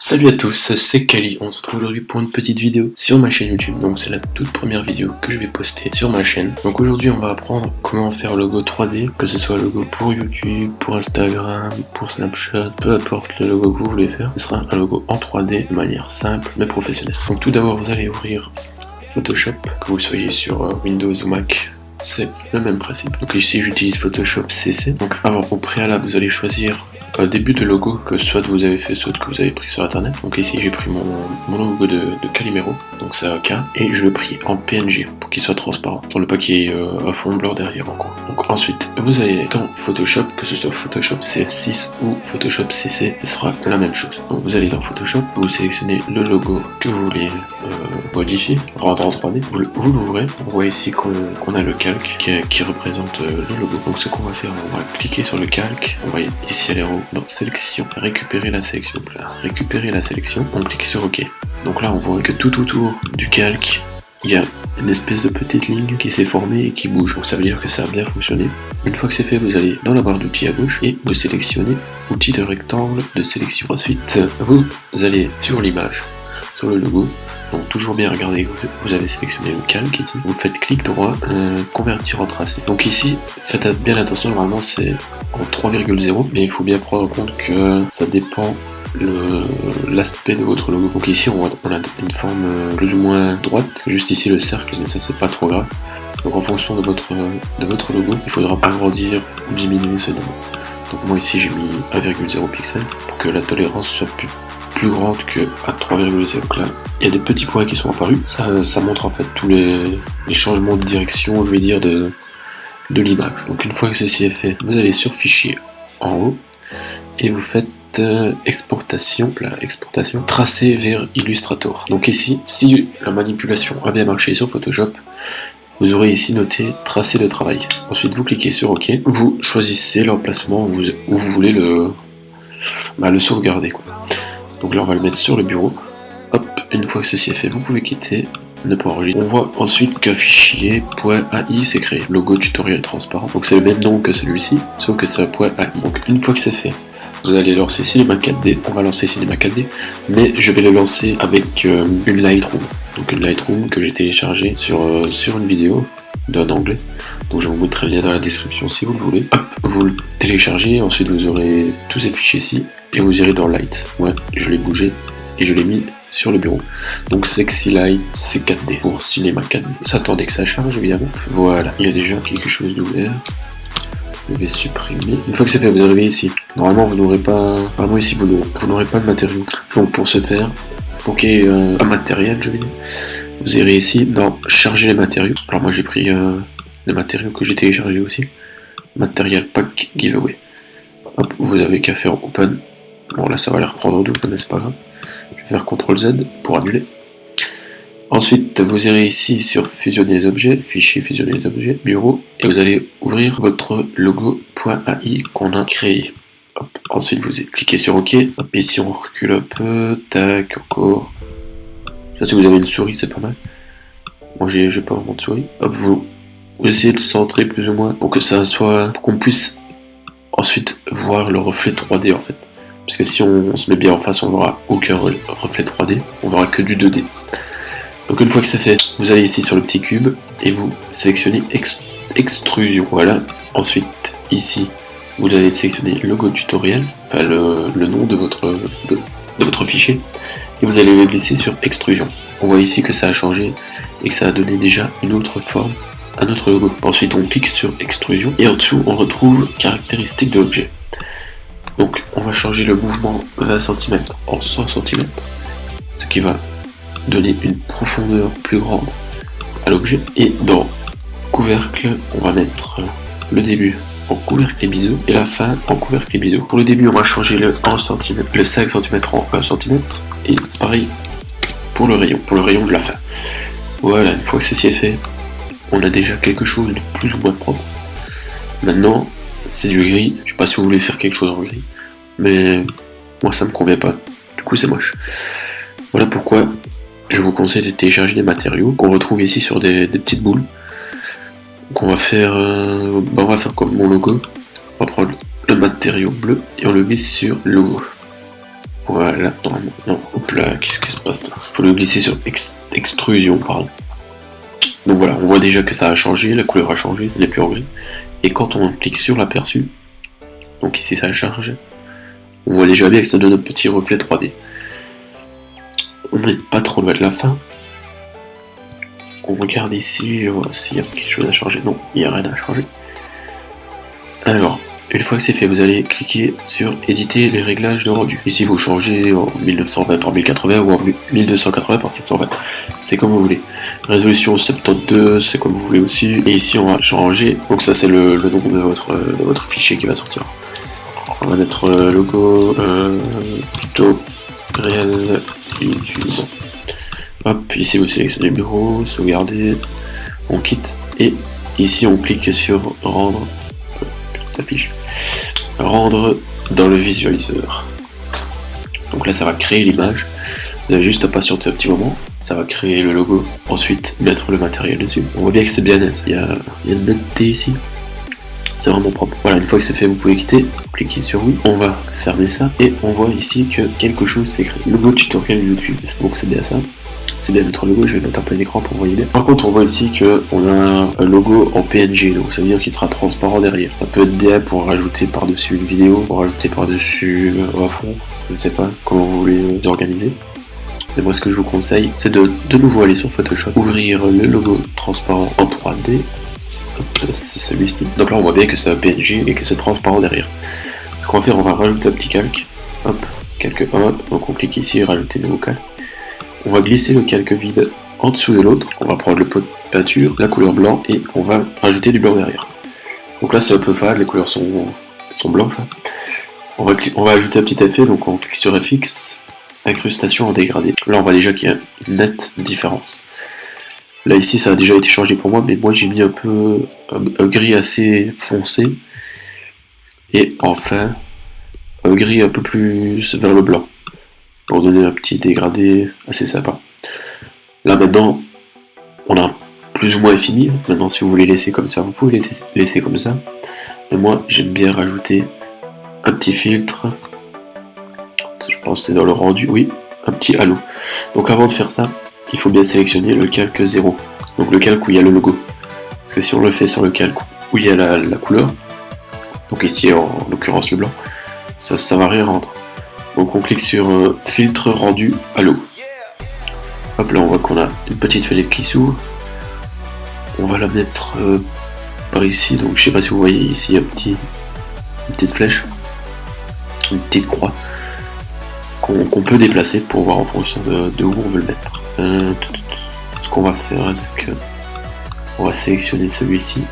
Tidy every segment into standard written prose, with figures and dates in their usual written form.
Salut à tous, c'est Kali, on se retrouve aujourd'hui pour une petite vidéo sur ma chaîne YouTube. Donc c'est la toute première vidéo que je vais poster sur ma chaîne. Donc aujourd'hui on va apprendre comment faire le logo 3D, que ce soit le logo pour YouTube, pour Instagram, pour Snapchat, peu importe le logo que vous voulez faire. Ce sera un logo en 3D de manière simple mais professionnelle. Donc tout d'abord vous allez ouvrir Photoshop, que vous soyez sur Windows ou Mac. C'est le même principe. Donc ici j'utilise Photoshop CC. Donc avant, au préalable, vous allez choisir un début de logo que soit vous avez fait, soit que vous avez pris sur internet. Donc ici j'ai pris mon logo de Calimero, donc c'est un K, et je l'ai pris en PNG pour qu'il soit transparent, pour ne pas qu'il y ait un fond blanc derrière en gros. Donc ensuite vous allez dans Photoshop, que ce soit Photoshop CS6 ou Photoshop CC, ce sera la même chose. Donc vous allez dans Photoshop, vous sélectionnez le logo que vous voulez modifier, rendre en 3D, vous l'ouvrez, on voit ici qu'on a le calque qui représente le logo. Donc ce qu'on va faire, on va cliquer sur le calque, on va ici aller en haut dans sélection, récupérer la sélection, on clique sur OK. Donc là on voit que tout autour du calque, il y a une espèce de petite ligne qui s'est formée et qui bouge. Donc ça veut dire que ça a bien fonctionné. Une fois que c'est fait, vous allez dans la barre d'outils à gauche et vous sélectionnez outil de rectangle de sélection. Ensuite, vous allez sur l'image, sur le logo. Donc toujours bien regarder que vous avez sélectionné le calque ici. Vous faites clic droit, convertir en tracé. Donc ici, faites bien attention, normalement c'est en 3,0, mais il faut bien prendre en compte que ça dépend l'aspect de votre logo. Donc ici on a une forme plus ou moins droite, juste ici le cercle, mais ça c'est pas trop grave. Donc en fonction de votre logo, il faudra agrandir ou diminuer ce nombre. Donc moi ici j'ai mis 1,0 pixel pour que la tolérance soit plus grande que à 3,0. Donc là, il y a des petits points qui sont apparus. Ça montre en fait tous les changements de direction, je vais dire, de l'image. Donc une fois que ceci est fait, vous allez sur Fichier en haut et vous faites exportation, tracé vers Illustrator. Donc ici, si la manipulation a bien marché sur Photoshop, vous aurez ici noté tracé de travail. Ensuite, vous cliquez sur OK. Vous choisissez l'emplacement où vous voulez le sauvegarder, quoi. Donc là, on va le mettre sur le bureau. Hop, une fois que ceci est fait, vous pouvez quitter, ne pas enregistrer. On voit ensuite qu'un fichier .ai s'est créé, logo tutoriel transparent. Donc c'est le même nom que celui-ci, sauf que c'est un .ai. Donc une fois que c'est fait, vous allez lancer Cinema 4D. On va lancer Cinema 4D, mais je vais le lancer avec une Lightroom. Donc une Lightroom que j'ai téléchargée sur une vidéo d'un anglais. Donc je vous mettrai le lien dans la description si vous le voulez. Hop, vous le téléchargez, ensuite vous aurez tous ces fichiers ici, et vous irez dans Light. Ouais, je l'ai bougé et je l'ai mis sur le bureau. Donc Sexy Light C4D pour Cinema 4D. S'attendez que ça charge évidemment. Voilà, il y a déjà quelque chose d'ouvert. Je vais supprimer. Une fois que c'est fait, vous arrivez ici. Normalement vous n'aurez pas. Pardon, ici vous n'aurez pas de matériau. Donc pour ce faire, pour qu'il y ait un matériel, je vais dire, vous irez ici dans charger les matériaux. Alors moi j'ai pris les matériaux que j'ai téléchargés aussi. Matériel pack giveaway. Hop, vous avez qu'à faire open. Bon là ça va les reprendre double, mais c'est pas grave. Je vais faire CTRL Z pour annuler. Ensuite vous irez ici sur fusionner les objets, fichier fusionner les objets, bureau, et vous allez ouvrir votre logo.ai qu'on a créé. Hop. Ensuite vous cliquez sur OK. Hop, ici on recule un peu, tac, encore. Ça si vous avez une souris c'est pas mal. Moi j'ai pas vraiment de souris. Hop, vous essayez de centrer plus ou moins pour que ça soit, pour qu'on puisse ensuite voir le reflet 3D en fait. Parce que si on se met bien en face, on verra aucun reflet 3D, on verra que du 2D. Donc une fois que c'est fait, vous allez ici sur le petit cube et vous sélectionnez extrusion. Voilà. Ensuite ici, vous allez sélectionner logo tutoriel, enfin le nom de votre fichier, et vous allez le glisser sur extrusion. On voit ici que ça a changé et que ça a donné déjà une autre forme à notre logo. Ensuite on clique sur extrusion et en dessous on retrouve caractéristiques de l'objet. Donc on va changer le mouvement 20 cm en 100 cm, ce qui va donner une profondeur plus grande à l'objet. Et dans couvercle, on va mettre le début en couvercle et biseau et la fin en couvercle et biseau. Pour le début, on va changer le 1 cm, le 5 cm en 1 cm, et pareil pour le rayon de la fin. Voilà, une fois que ceci est fait, on a déjà quelque chose de plus ou moins propre. Maintenant, c'est du gris. Je sais pas si vous voulez faire quelque chose en gris, mais moi ça me convient pas. Du coup, c'est moche. Voilà pourquoi je vous conseille de télécharger des matériaux qu'on retrouve ici sur des petites boules. Donc on va faire comme mon logo. On va prendre le matériau bleu et on le met sur le logo. Voilà, normalement, non, hop là, qu'est-ce qui se passe là? Faut le glisser sur extrusion, pardon. Donc voilà, on voit déjà que ça a changé, la couleur a changé, ça n'est plus en gris. Et quand on clique sur l'aperçu, donc ici ça charge, on voit déjà bien que ça donne un petit reflet 3D. On n'est pas trop loin de la fin. On regarde ici, voir s'il y a quelque chose à changer. Non, il n'y a rien à changer. Alors, une fois que c'est fait, vous allez cliquer sur éditer les réglages de rendu. Ici, vous changez en 1920 par 1080 ou en 1280 par 720. C'est comme vous voulez. Résolution 72, c'est comme vous voulez aussi. Et ici, on va changer. Donc ça, c'est le nom de votre fichier qui va sortir. On va mettre logo tutoriel YouTube. Hop, ici vous sélectionnez bureau, sauvegarder, on quitte et ici on clique sur rendre, rendre dans le visualiseur. Donc là ça va créer l'image, vous avez juste à patienter un petit moment, ça va créer le logo, ensuite mettre le matériel dessus. On voit bien que c'est bien net, il y a une netteté ici, c'est vraiment propre. Voilà, une fois que c'est fait vous pouvez quitter, cliquez sur oui, on va fermer ça et on voit ici que quelque chose s'est créé. Logo tutoriel YouTube, donc c'est bien ça. C'est bien notre logo, je vais mettre un plein écran pour voir bien. Par contre, on voit ici qu'on a un logo en PNG, donc ça veut dire qu'il sera transparent derrière. Ça peut être bien pour rajouter par-dessus une vidéo, pour rajouter par-dessus un fond, je ne sais pas comment vous voulez vous organiser. Mais moi, ce que je vous conseille, c'est de nouveau aller sur Photoshop, ouvrir le logo transparent en 3D. C'est celui-ci. Donc là, on voit bien que c'est un PNG et que c'est transparent derrière. Ce qu'on va faire, on va rajouter un petit calque. Hop, calque 1. Donc on clique ici et rajouter nouveau calque. On va glisser le calque vide en dessous de l'autre, on va prendre le pot de peinture, la couleur blanc et on va rajouter du blanc derrière. Donc là c'est un peu fade, les couleurs sont blanches. Hein. On va ajouter un petit effet, donc on clique sur FX, incrustation en dégradé. Là on voit déjà qu'il y a une nette différence. Là ici ça a déjà été changé pour moi, mais moi j'ai mis un peu un gris assez foncé et enfin un gris un peu plus vers le blanc, pour donner un petit dégradé assez sympa. Là maintenant, on a plus ou moins fini. Maintenant si vous voulez laisser comme ça, vous pouvez laisser comme ça. Mais moi j'aime bien rajouter un petit filtre. Je pense que c'est dans le rendu, oui, un petit halo. Donc avant de faire ça, il faut bien sélectionner le calque 0. Donc le calque où il y a le logo. Parce que si on le fait sur le calque où il y a la couleur, donc ici en l'occurrence le blanc, ça va rien rendre. Donc on clique sur filtre rendu halo. Hop là on voit qu'on a une petite fenêtre qui s'ouvre. On va la mettre par ici, donc je sais pas si vous voyez ici une petite flèche, une petite croix qu'on peut déplacer pour voir en fonction de où on veut le mettre. Ce qu'on va faire, c'est que on va sélectionner celui-ci.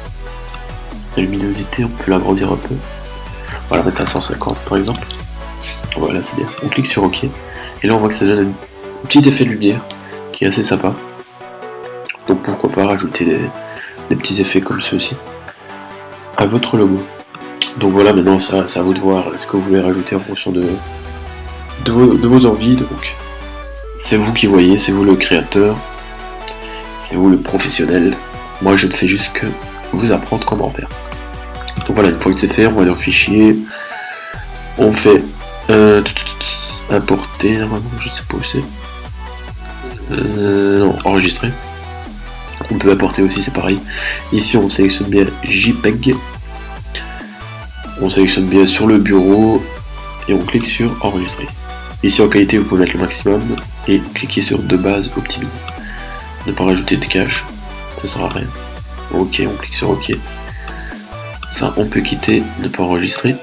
La luminosité, on peut l'agrandir un peu. On va la mettre à 150 par exemple. Voilà, c'est bien. On clique sur OK. Et là, on voit que ça donne un petit effet de lumière qui est assez sympa. Donc, pourquoi pas rajouter des petits effets comme ceux-ci à votre logo. Donc voilà, maintenant, c'est à vous de voir ce que vous voulez rajouter en fonction de vos envies. Donc, c'est vous qui voyez, c'est vous le créateur, c'est vous le professionnel. Moi, je ne fais juste que vous apprendre comment faire. Donc voilà, une fois que c'est fait, on va dans fichier. On fait importer, normalement, je sais pas où c'est. Non, enregistrer. On peut importer aussi, c'est pareil. Ici, on sélectionne bien JPEG. On sélectionne bien sur le bureau et on clique sur enregistrer. Ici, en qualité, vous pouvez mettre le maximum et cliquer sur de base optimiser. Ne pas rajouter de cache, ça sert à rien. Ok, on clique sur OK. Ça, on peut quitter, ne pas enregistrer.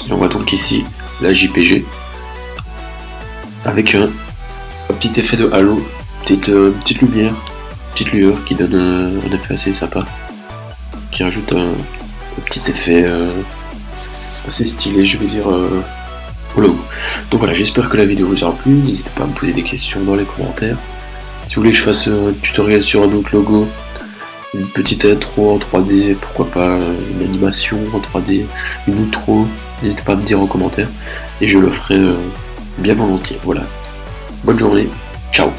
Et on voit donc ici la JPG avec un petit effet de halo, petite lueur qui donne un effet assez sympa, qui rajoute un petit effet assez stylé, je vais dire, au logo. Donc voilà, j'espère que la vidéo vous aura plu. N'hésitez pas à me poser des questions dans les commentaires. Si vous voulez que je fasse un tutoriel sur un autre logo, une petite intro en 3D, pourquoi pas une animation en 3D, une outro, n'hésitez pas à me dire en commentaire et je le ferai bien volontiers. Voilà. Bonne journée, ciao.